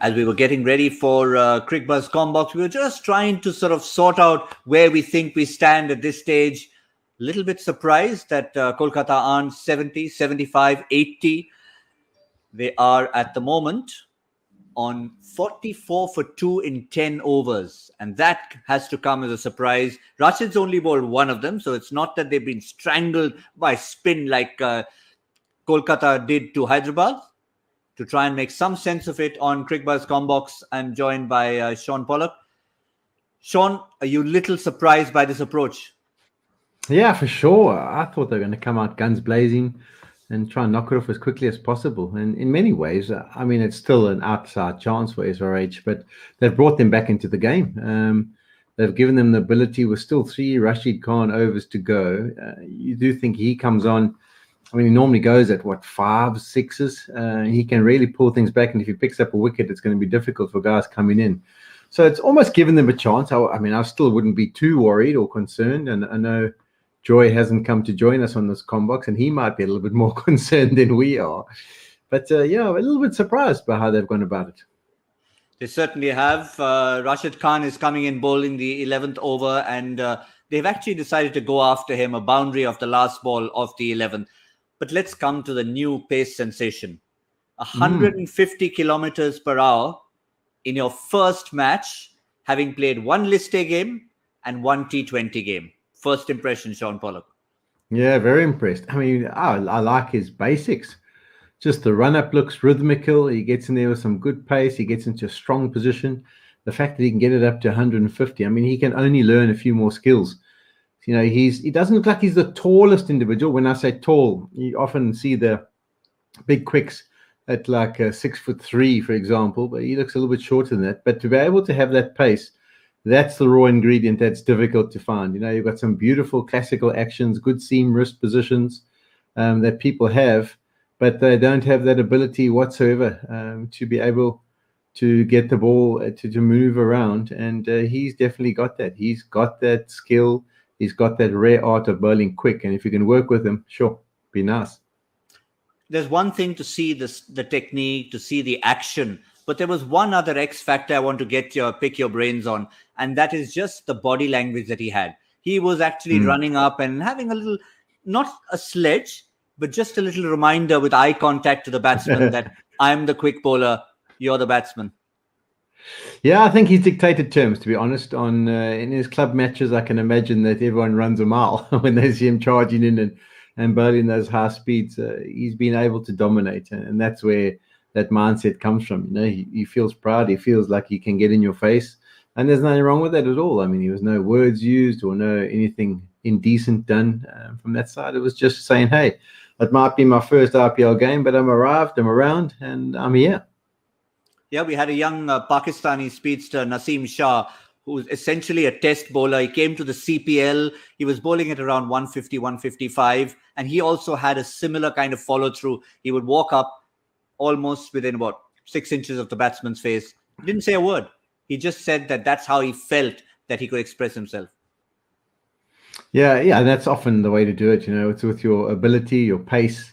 as we were getting ready for Cricbuzz Comm Box, we were just trying to sort of sort out where we think we stand at this stage. A little bit surprised that Kolkata aren't 70, 75, 80. They are at the moment on 44 for 2 in 10 overs. And that has to come as a surprise. Rashid's only bowled one of them, so it's not that they've been strangled by spin like Kolkata did to Hyderabad. To try and make some sense of it on Cricbuzz Comm Box, I'm joined by Shaun Pollock. Shaun, are you a little surprised by this approach? Yeah, for sure. I thought they were going to come out guns blazing and try and knock it off as quickly as possible. And in many ways, I mean, it's still an outside chance for SRH, but they've brought them back into the game. They've given them the ability with still 3 Rashid Khan overs to go. You do think he comes on. I mean, he normally goes at, 5, 6s. He can really pull things back. And if he picks up a wicket, it's going to be difficult for guys coming in. So it's almost given them a chance. I mean, I still wouldn't be too worried or concerned. And I know Joy hasn't come to join us on this comm box, and he might be a little bit more concerned than we are. But, yeah, a little bit surprised by how they've gone about it. They certainly have. Rashid Khan is coming in bowling the 11th over, and they've actually decided to go after him, a boundary of the last ball of the 11th. But let's come to the new pace sensation. 150 kilometers per hour in your first match, having played 1 list A game and 1 T20 game. First impression, Shaun Pollock. Yeah, very impressed. I mean, I like his basics. Just the run-up looks rhythmical. He gets in there with some good pace. He gets into a strong position. The fact that he can get it up to 150, I mean, he can only learn a few more skills. You know, he doesn't look like he's the tallest individual. When I say tall, you often see the big quicks at like 6'3", for example, but he looks a little bit shorter than that. But to be able to have that pace, that's the raw ingredient that's difficult to find. You know, you've got some beautiful classical actions, good seam wrist positions that people have, but they don't have that ability whatsoever to be able to get the ball to move around. And he's definitely got that. He's got that skill. He's got that rare art of bowling quick. And if you can work with him, sure, be nice. There's one thing to see the technique, to see the action, but there was one other X factor I want to pick your brains on, and that is just the body language that he had. He was actually running up and having a little, not a sledge, but just a little reminder with eye contact to the batsman that I'm the quick bowler, you're the batsman. Yeah, I think he's dictated terms, to be honest. In his club matches, I can imagine that everyone runs a mile when they see him charging in and bowling those high speeds. He's been able to dominate, and that's where that mindset comes from. You know, he feels proud. He feels like he can get in your face, and there's nothing wrong with that at all. I mean, there was no words used or no anything indecent done from that side. It was just saying, hey, it might be my first IPL game, but I'm arrived, I'm around, and I'm here. Yeah, we had a young Pakistani speedster, Naseem Shah, who's essentially a test bowler. He came to the CPL. He was bowling at around 150, 155. And he also had a similar kind of follow through. He would walk up almost within about 6 inches of the batsman's face. He didn't say a word. He just said that that's how he felt that he could express himself. Yeah, that's often the way to do it. You know, it's with your ability, your pace,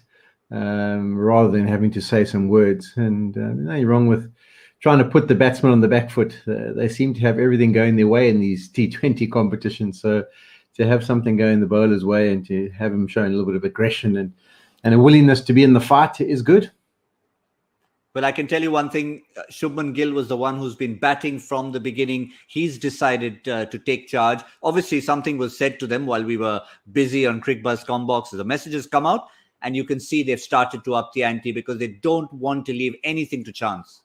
rather than having to say some words. And nothing wrong with trying to put the batsman on the back foot. They seem to have everything going their way in these T20 competitions. So to have something going the bowler's way and to have him showing a little bit of aggression and a willingness to be in the fight is good. Well, I can tell you one thing. Shubman Gill was the one who's been batting from the beginning. He's decided to take charge. Obviously, something was said to them while we were busy on Cricbuzz Comm Box. The messages come out, and you can see they've started to up the ante because they don't want to leave anything to chance.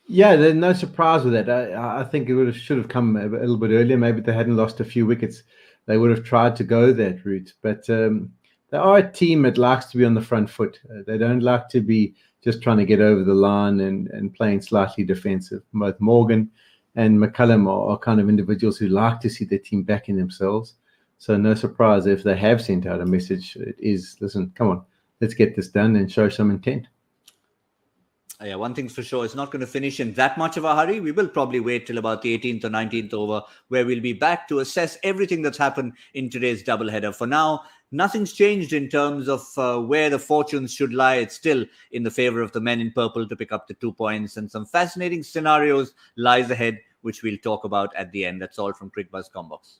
Yeah, there's no surprise with that. I think it should have come a little bit earlier. Maybe if they hadn't lost a few wickets, they would have tried to go that route. But they are a team that likes to be on the front foot. They don't like to be just trying to get over the line and playing slightly defensive. Both Morgan and McCullum are kind of individuals who like to see their team backing themselves. So no surprise if they have sent out a message. It is, listen, come on, let's get this done and show some intent. Yeah, one thing's for sure, it's not going to finish in that much of a hurry. We will probably wait till about the 18th or 19th over, where we'll be back to assess everything that's happened in today's doubleheader. For now, nothing's changed in terms of where the fortunes should lie. It's still in the favor of the men in purple to pick up the 2 points, and some fascinating scenarios lies ahead, which we'll talk about at the end. That's all from Cricbuzz Comm Box.